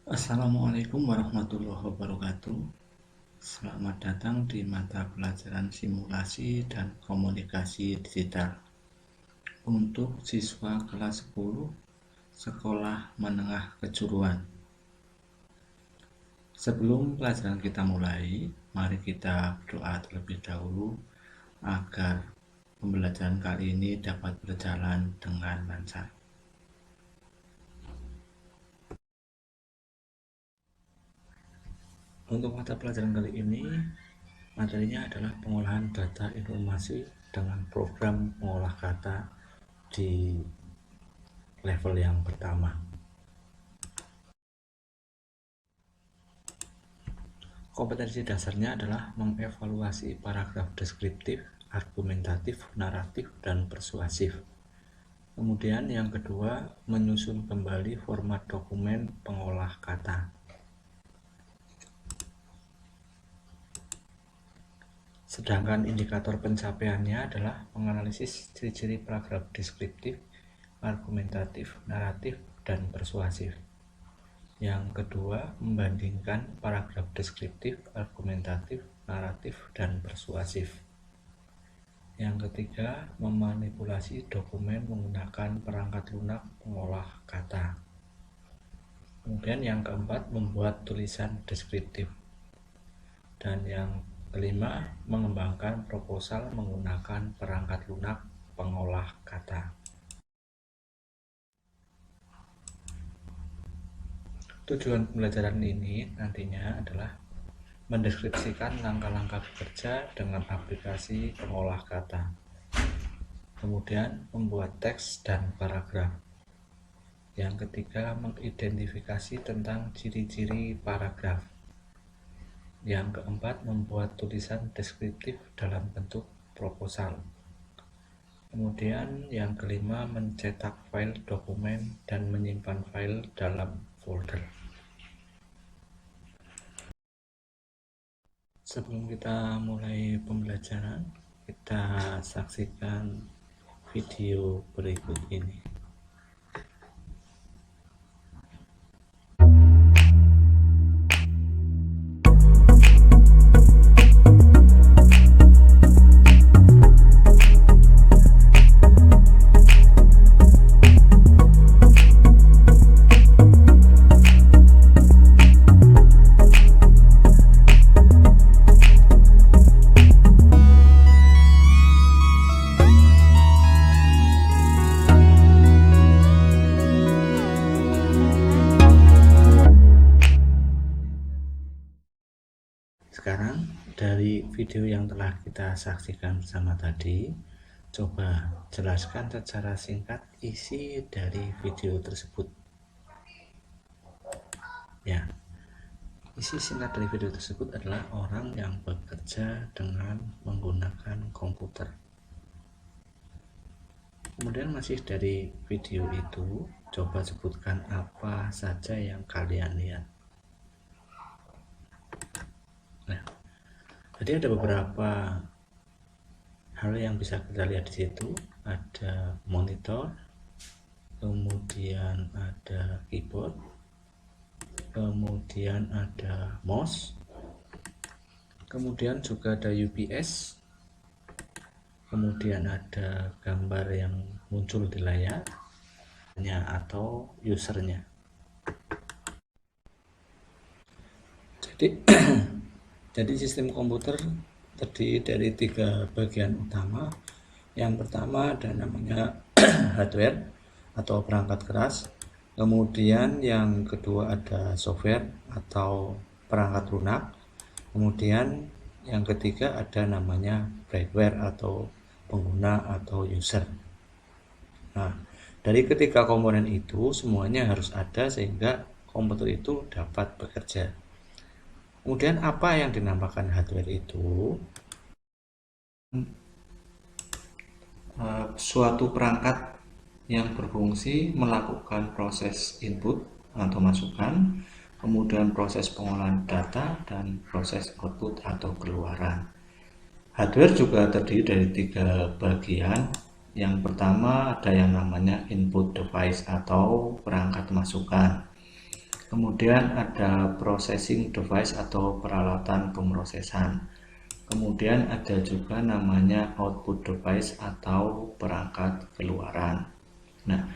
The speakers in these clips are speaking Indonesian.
Assalamualaikum warahmatullahi wabarakatuh. Selamat datang di mata pelajaran simulasi dan komunikasi digital untuk siswa kelas 10 Sekolah Menengah Kejuruan. Sebelum pelajaran kita mulai, mari kita berdoa terlebih dahulu agar pembelajaran kali ini dapat berjalan dengan lancar. Untuk mata pelajaran kali ini, materinya adalah pengolahan data informasi dengan program mengolah kata di level yang pertama. Kompetensi dasarnya adalah mengevaluasi paragraf deskriptif, argumentatif, naratif, dan persuasif. Kemudian yang kedua, menyusun kembali format dokumen pengolah kata. Sedangkan indikator pencapaiannya adalah menganalisis ciri-ciri paragraf deskriptif, argumentatif, naratif, dan persuasif. Yang kedua, membandingkan paragraf deskriptif, argumentatif, naratif, dan persuasif. Yang ketiga, memanipulasi dokumen menggunakan perangkat lunak pengolah kata. Kemudian yang keempat, membuat tulisan deskriptif. Dan yang kelima, mengembangkan proposal menggunakan perangkat lunak pengolah kata. Tujuan pembelajaran ini nantinya adalah mendeskripsikan langkah-langkah bekerja dengan aplikasi pengolah kata. Kemudian membuat teks dan paragraf. Yang ketiga, mengidentifikasi tentang ciri-ciri paragraf. Yang keempat, membuat tulisan deskriptif dalam bentuk proposal. Kemudian yang kelima, mencetak file dokumen dan menyimpan file dalam folder. Sebelum kita mulai pembelajaran, kita saksikan video berikut ini. Sekarang dari video yang telah kita saksikan bersama tadi, coba jelaskan secara singkat isi dari video tersebut. Ya, isi singkat dari video tersebut adalah orang yang bekerja dengan menggunakan komputer. Kemudian masih dari video itu, coba sebutkan apa saja yang kalian lihat. Nah, jadi ada beberapa hal yang bisa kita lihat di situ. Ada monitor, kemudian ada keyboard, kemudian ada mouse, kemudian juga ada UPS, kemudian ada gambar yang muncul di layarnya atau usernya. Jadi sistem komputer terdiri dari 3 bagian utama. Yang pertama ada namanya hardware atau perangkat keras. Kemudian yang kedua ada software atau perangkat lunak. Kemudian yang ketiga ada namanya hardware atau pengguna atau user. Nah, dari ketiga komponen itu semuanya harus ada sehingga komputer itu dapat bekerja. Kemudian apa yang dinamakan hardware itu? Suatu perangkat yang berfungsi melakukan proses input atau masukan, kemudian proses pengolahan data, dan proses output atau keluaran. Hardware juga terdiri dari 3 bagian. Yang pertama ada yang namanya input device atau perangkat masukan. Kemudian ada processing device atau peralatan pemrosesan. Kemudian ada juga namanya output device atau perangkat keluaran. Nah,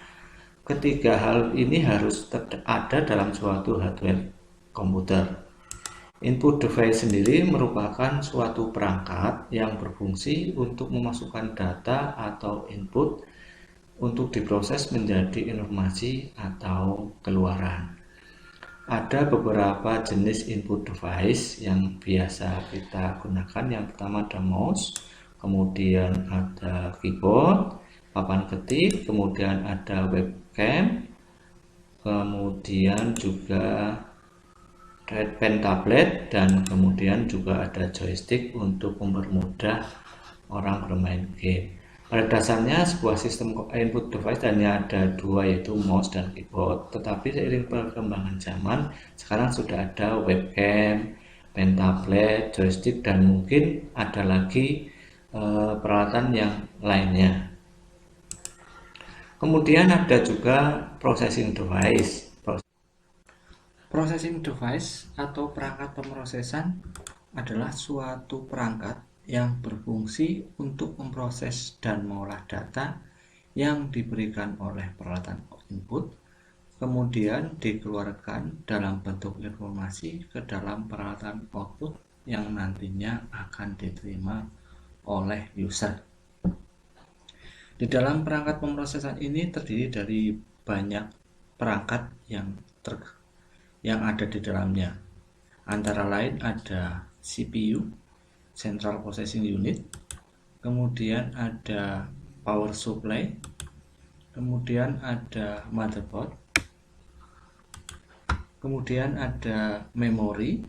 ketiga hal ini harus ada dalam suatu hardware komputer. Input device sendiri merupakan suatu perangkat yang berfungsi untuk memasukkan data atau input untuk diproses menjadi informasi atau keluaran. Ada beberapa jenis input device yang biasa kita gunakan. Yang pertama ada mouse, kemudian ada keyboard, papan ketik, kemudian ada webcam, kemudian juga pen tablet, dan kemudian juga ada joystick untuk mempermudah orang bermain game. Pada dasarnya sebuah sistem input device hanya ada dua, yaitu mouse dan keyboard. Tetapi seiring perkembangan zaman, sekarang sudah ada webcam, pen tablet, joystick, dan mungkin ada lagi peralatan yang lainnya. Kemudian ada juga processing device. Processing device atau perangkat pemrosesan adalah suatu perangkat yang berfungsi untuk memproses dan mengolah data yang diberikan oleh peralatan input, kemudian dikeluarkan dalam bentuk informasi ke dalam peralatan output yang nantinya akan diterima oleh user. Di dalam perangkat pemrosesan ini terdiri dari banyak perangkat yang ada di dalamnya. Antara lain ada CPU, Central Processing Unit, kemudian ada power supply, kemudian ada motherboard, kemudian ada memori,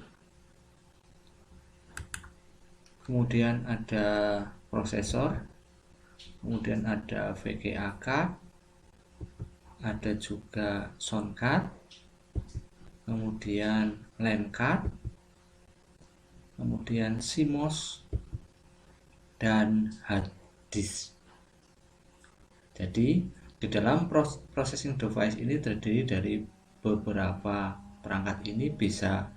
kemudian ada prosesor, kemudian ada VGA card, ada juga sound card, kemudian LAN card, kemudian CMOS, dan hard disk. Jadi di dalam processing device ini terdiri dari beberapa perangkat, ini bisa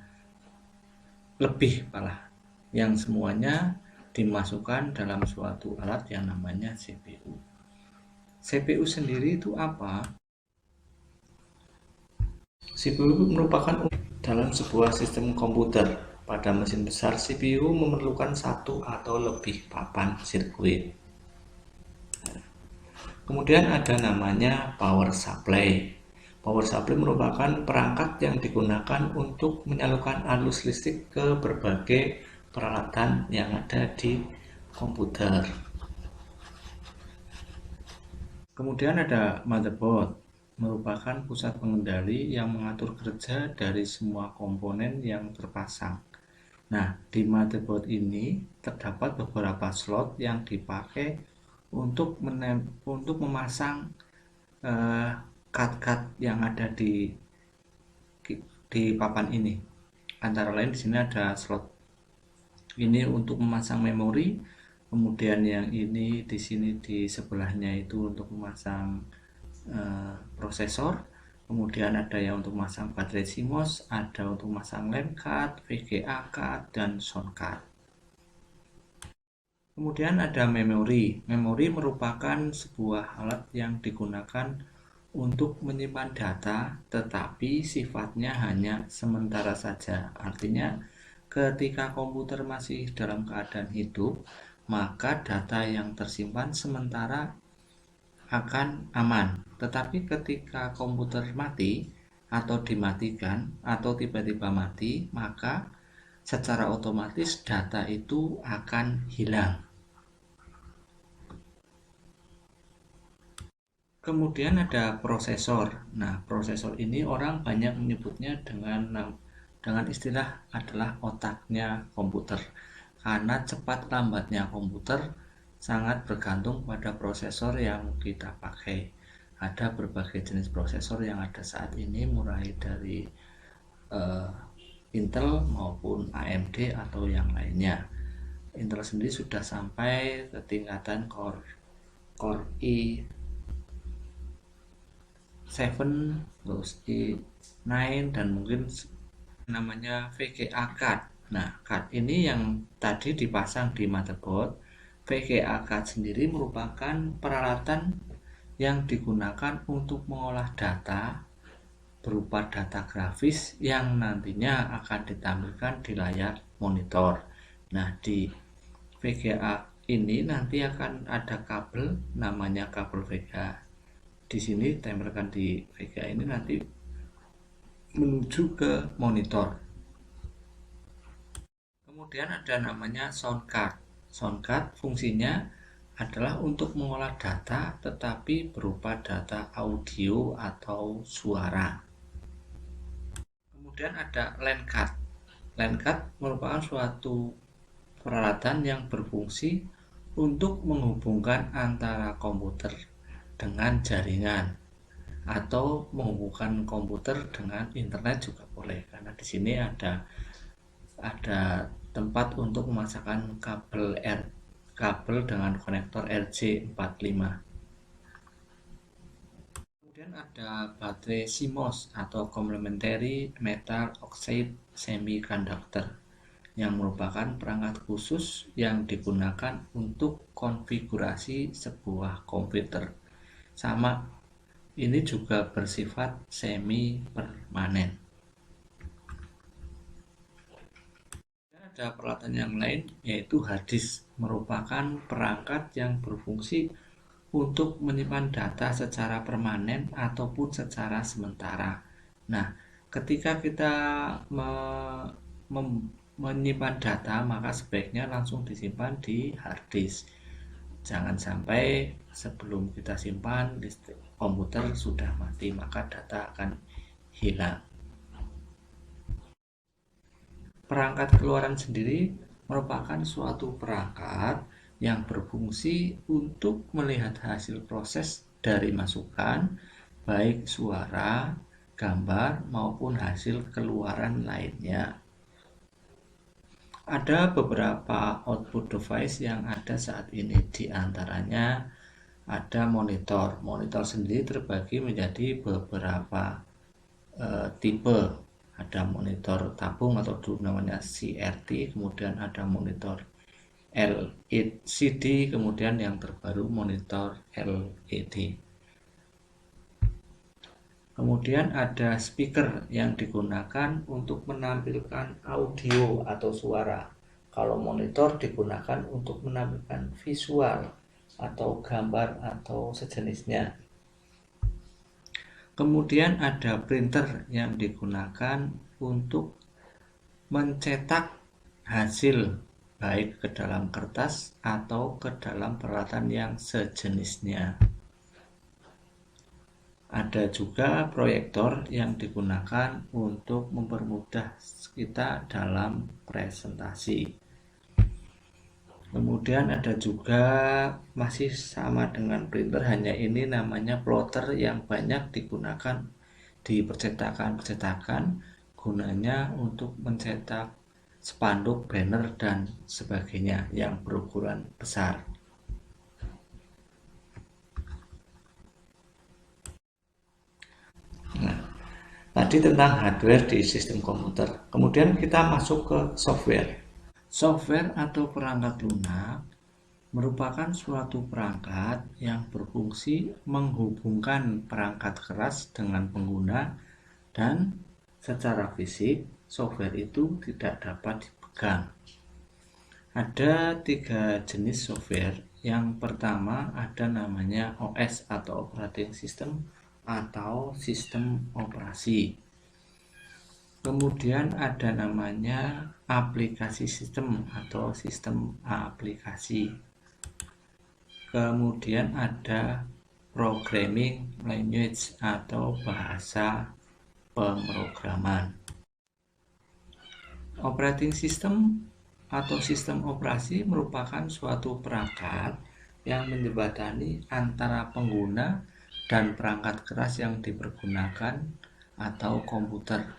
lebih malah, yang semuanya dimasukkan dalam suatu alat yang namanya CPU. CPU sendiri itu apa? CPU merupakan dalam sebuah sistem komputer. Pada mesin besar, CPU memerlukan satu atau lebih papan sirkuit. Kemudian ada namanya power supply. Power supply merupakan perangkat yang digunakan untuk menyalurkan arus listrik ke berbagai peralatan yang ada di komputer. Kemudian ada motherboard, merupakan pusat pengendali yang mengatur kerja dari semua komponen yang terpasang. Nah, di motherboard ini terdapat beberapa slot yang dipakai untuk memasang card-card yang ada di papan ini. Antara lain di sini ada slot ini untuk memasang memori, kemudian yang ini di sini di sebelahnya itu untuk memasang prosesor, kemudian ada yang untuk memasang baterai CMOS, ada untuk memasang LAN card, VGA card, dan sound card. Kemudian ada memori. Memori merupakan sebuah alat yang digunakan untuk menyimpan data, tetapi sifatnya hanya sementara saja. Artinya ketika komputer masih dalam keadaan hidup, maka data yang tersimpan sementara akan aman. Tetapi ketika komputer mati atau dimatikan atau tiba-tiba mati, maka secara otomatis data itu akan hilang. Kemudian ada prosesor. Nah, prosesor ini orang banyak menyebutnya dengan istilah adalah otaknya komputer. Karena cepat lambatnya komputer sangat bergantung pada prosesor yang kita pakai. Ada berbagai jenis prosesor yang ada saat ini, mulai dari Intel maupun AMD atau yang lainnya. Intel sendiri sudah sampai ke tingkatan Core i9 i7, terus i9, dan mungkin namanya VGA card. Nah, card ini yang tadi dipasang di motherboard. VGA card sendiri merupakan peralatan yang digunakan untuk mengolah data berupa data grafis yang nantinya akan ditampilkan di layar monitor. Nah, di VGA ini nanti akan ada kabel namanya kabel VGA. Di sini tempelkan di VGA ini nanti menuju ke monitor. Kemudian ada namanya sound card. Sound card fungsinya adalah untuk mengolah data tetapi berupa data audio atau suara. Kemudian ada LAN card. LAN card merupakan suatu peralatan yang berfungsi untuk menghubungkan antara komputer dengan jaringan atau menghubungkan komputer dengan internet juga boleh, karena di sini ada tempat untuk memasangkan kabel dengan konektor RJ45. Kemudian ada baterai CMOS atau Complementary Metal Oxide Semiconductor yang merupakan perangkat khusus yang digunakan untuk konfigurasi sebuah komputer. Sama, ini juga bersifat semi permanen. Ada peralatan yang lain yaitu hard disk, merupakan perangkat yang berfungsi untuk menyimpan data secara permanen ataupun secara sementara. Nah, ketika kita menyimpan data, maka sebaiknya langsung disimpan di hard disk. Jangan sampai sebelum kita simpan listrik komputer sudah mati, maka data akan hilang. Perangkat keluaran sendiri merupakan suatu perangkat yang berfungsi untuk melihat hasil proses dari masukan, baik suara, gambar, maupun hasil keluaran lainnya. Ada beberapa output device yang ada saat ini, di antaranya ada monitor. Monitor sendiri terbagi menjadi beberapa tipe. Ada monitor tabung atau dulu namanya CRT, kemudian ada monitor LCD, kemudian yang terbaru monitor LED. Kemudian ada speaker yang digunakan untuk menampilkan audio atau suara. Kalau monitor digunakan untuk menampilkan visual atau gambar atau sejenisnya. Kemudian ada printer yang digunakan untuk mencetak hasil baik ke dalam kertas atau ke dalam peralatan yang sejenisnya. Ada juga proyektor yang digunakan untuk mempermudah kita dalam presentasi. Kemudian ada juga masih sama dengan printer, hanya ini namanya plotter yang banyak digunakan di percetakan, gunanya untuk mencetak spanduk, banner, dan sebagainya yang berukuran besar. Nah, tadi tentang hardware di sistem komputer. Kemudian kita masuk ke software. Software atau perangkat lunak merupakan suatu perangkat yang berfungsi menghubungkan perangkat keras dengan pengguna, dan secara fisik software itu tidak dapat dipegang. Ada 3 jenis software. Yang pertama ada namanya OS atau operating system atau sistem operasi. Kemudian ada namanya aplikasi sistem atau sistem aplikasi. Kemudian ada programming language atau bahasa pemrograman. Operating system atau sistem operasi merupakan suatu perangkat yang menjembatani antara pengguna dan perangkat keras yang dipergunakan atau komputer.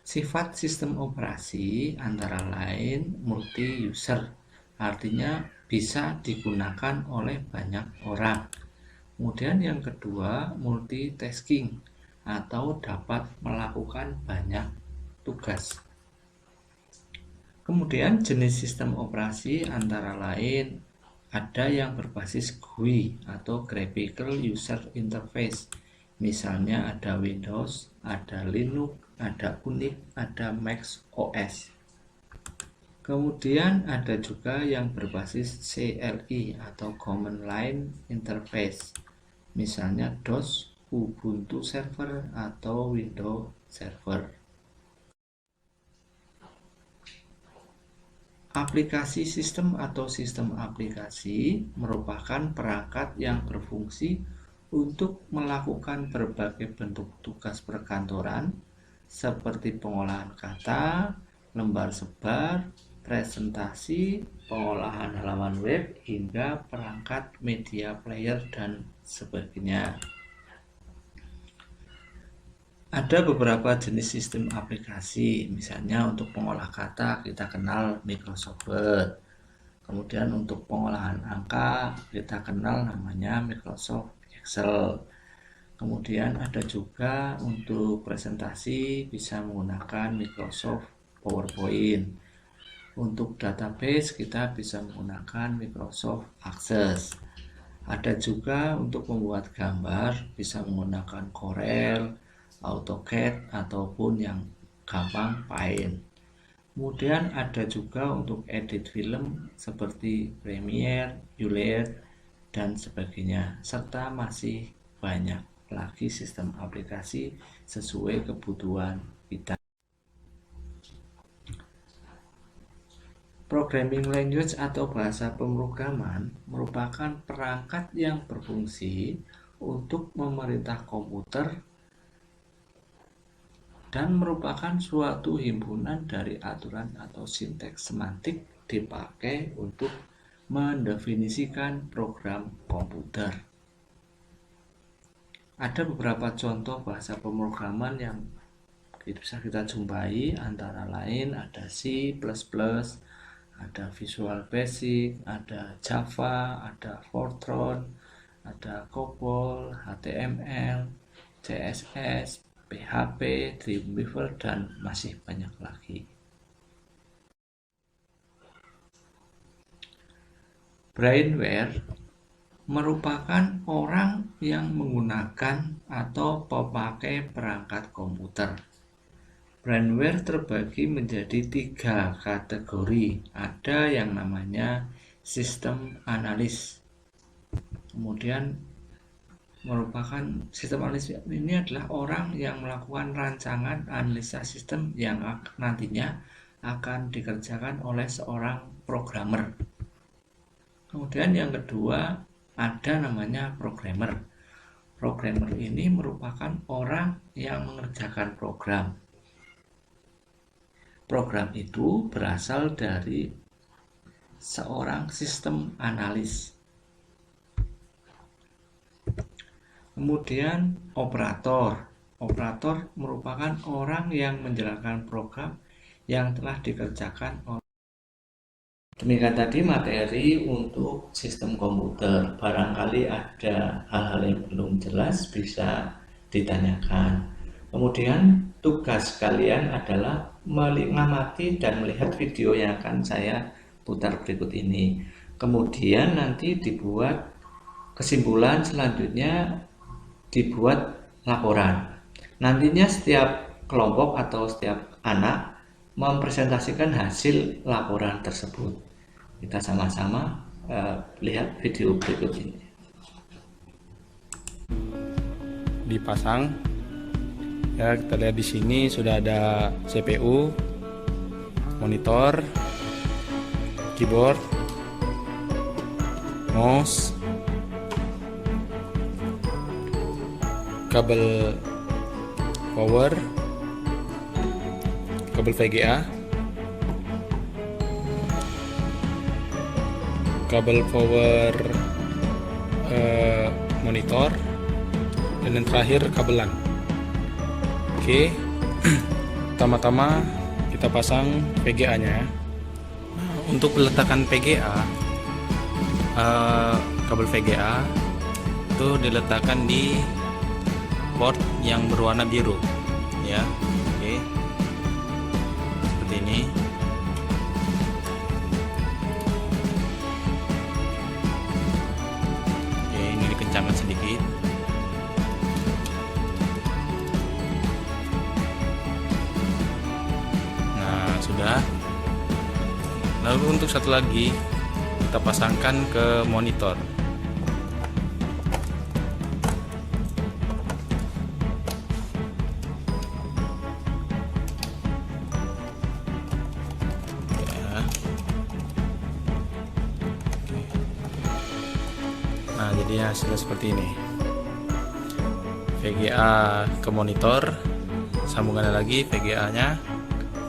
Sifat sistem operasi antara lain multi-user, artinya bisa digunakan oleh banyak orang. Kemudian yang kedua, multitasking atau dapat melakukan banyak tugas. Kemudian jenis sistem operasi antara lain ada yang berbasis GUI atau Graphical User Interface. Misalnya ada Windows, ada Linux, ada Unix, ada Mac OS. Kemudian ada juga yang berbasis CLI atau Command Line Interface. Misalnya DOS, Ubuntu Server, atau Windows Server. Aplikasi sistem atau sistem aplikasi merupakan perangkat yang berfungsi untuk melakukan berbagai bentuk tugas perkantoran seperti pengolahan kata, lembar sebar, presentasi, pengolahan halaman web, hingga perangkat media player dan sebagainya. Ada beberapa jenis sistem aplikasi, misalnya untuk pengolah kata kita kenal Microsoft Word. Kemudian untuk pengolahan angka kita kenal namanya Microsoft Excel. Kemudian ada juga untuk presentasi bisa menggunakan Microsoft PowerPoint. Untuk database kita bisa menggunakan Microsoft Access. Ada juga untuk membuat gambar bisa menggunakan Corel, AutoCAD, ataupun yang gampang Paint. Kemudian ada juga untuk edit film seperti Premiere, Uled, dan sebagainya. Serta masih banyak lagi sistem aplikasi sesuai kebutuhan kita. Programming language atau bahasa pemrograman merupakan perangkat yang berfungsi untuk memerintah komputer dan merupakan suatu himpunan dari aturan atau sinteks semantik dipakai untuk mendefinisikan program komputer. Ada beberapa contoh bahasa pemrograman yang bisa kita jumpai, antara lain ada C++, ada Visual Basic, ada Java, ada Fortran, ada COBOL, HTML, CSS, PHP, Dreamweaver, dan masih banyak lagi. Brainware merupakan orang yang menggunakan atau memakai perangkat komputer. Brainware terbagi menjadi 3 kategori. Ada yang namanya sistem analis. Kemudian merupakan sistem analis ini adalah orang yang melakukan rancangan analisa sistem yang nantinya akan dikerjakan oleh seorang programmer. Kemudian yang kedua ada namanya programmer. Programmer ini merupakan orang yang mengerjakan program. Program itu berasal dari seorang sistem analis. Kemudian operator. Operator merupakan orang yang menjalankan program yang telah dikerjakan oleh. Demikian tadi materi untuk sistem komputer. Barangkali ada hal-hal yang belum jelas bisa ditanyakan. Kemudian tugas kalian adalah mengamati dan melihat video yang akan saya putar berikut ini. Kemudian nanti dibuat kesimpulan, selanjutnya dibuat laporan. Nantinya setiap kelompok atau setiap anak mempresentasikan hasil laporan tersebut. Kita sama-sama lihat video berikut ini. Dipasang. Ya, kita lihat di sini sudah ada CPU, monitor, keyboard, mouse, kabel power, kabel VGA, kabel power monitor, dan yang terakhir kabel LAN. Oke, pertama-tama kita pasang VGA-nya. Untuk peletakan VGA, kabel VGA itu diletakkan di port yang berwarna biru ya. Oke, seperti ini. Oke, ini dikencangkan sedikit. Nah, sudah. Lalu untuk satu lagi kita pasangkan ke monitor. Nah, jadi hasilnya seperti ini. VGA ke monitor, sambungannya lagi VGA-nya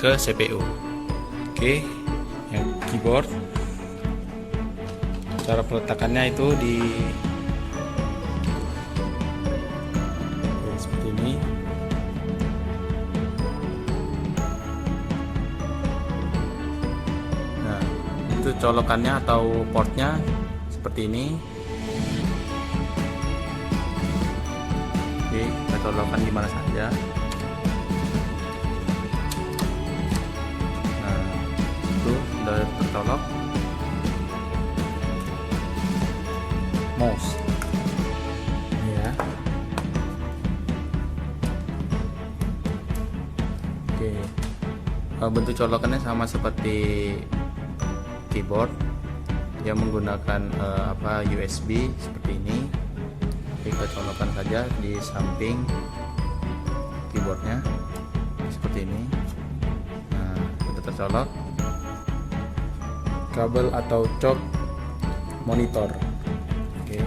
ke CPU. Oke, yang keyboard, cara peletakannya itu di seperti ini. Nah, itu colokannya atau portnya seperti ini. Oke, kita colokkan di mana saja. Nah, itu sudah tercolok. Mouse, ya. Oke, bentuk colokannya sama seperti keyboard. Dia menggunakan USB seperti ini. Kita colokkan saja di samping keyboardnya seperti ini. Nah, sudah tercolok. Kabel atau cok monitor. Oke.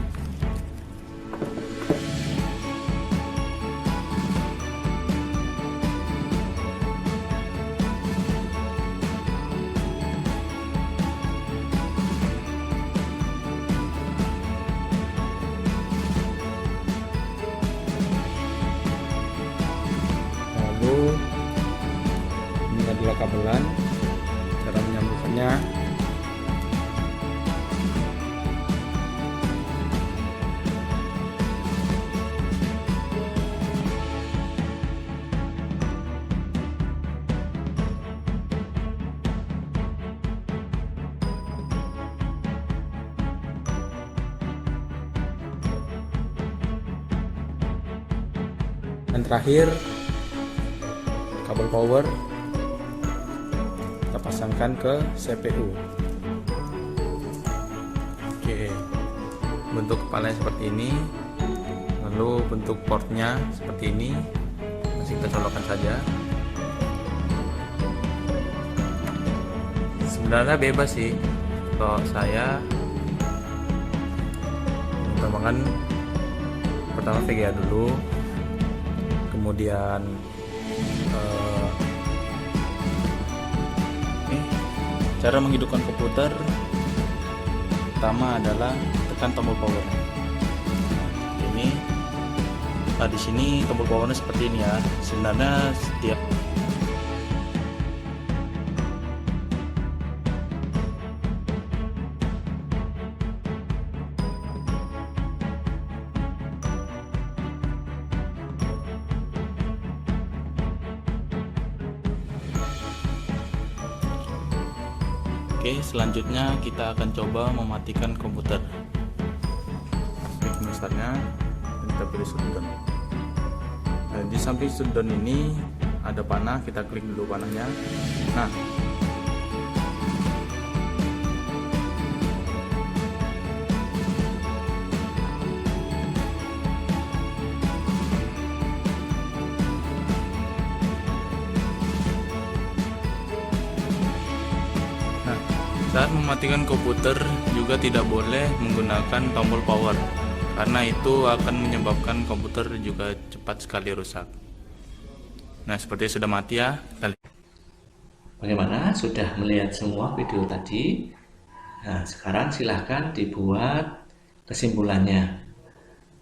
Ini adalah kabelan, cara menyambungkannya. Dan terakhir, kabel power kita pasangkan ke CPU. Oke, bentuk kepalanya seperti ini, lalu bentuk portnya seperti ini. Masih kita colokkan saja. Sebenarnya bebas sih, kalau saya perkembangan pertama VGA dulu, kemudian cara menghidupkan komputer pertama adalah tekan tombol power. Ini di sini tombol powernya seperti ini ya. Sebenarnya setiap Oke, selanjutnya kita akan coba mematikan komputer. Klik startnya, kita pilih shutdown. Nah, di samping shutdown ini ada panah, kita klik dulu panahnya. Nah, saat mematikan komputer juga tidak boleh menggunakan tombol power, karena itu akan menyebabkan komputer juga cepat sekali rusak. Nah, seperti sudah mati ya. Bagaimana? Sudah melihat semua video tadi? Nah, sekarang silahkan dibuat kesimpulannya.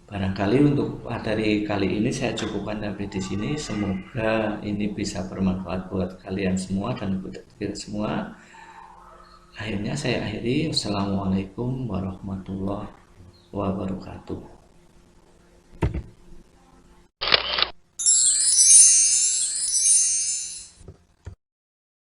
Barangkali untuk materi kali ini saya cukupkan sampai di sini. Semoga ini bisa bermanfaat buat kalian semua dan buat kita semua. Akhirnya saya akhiri. Wassalamualaikum warahmatullahi wabarakatuh.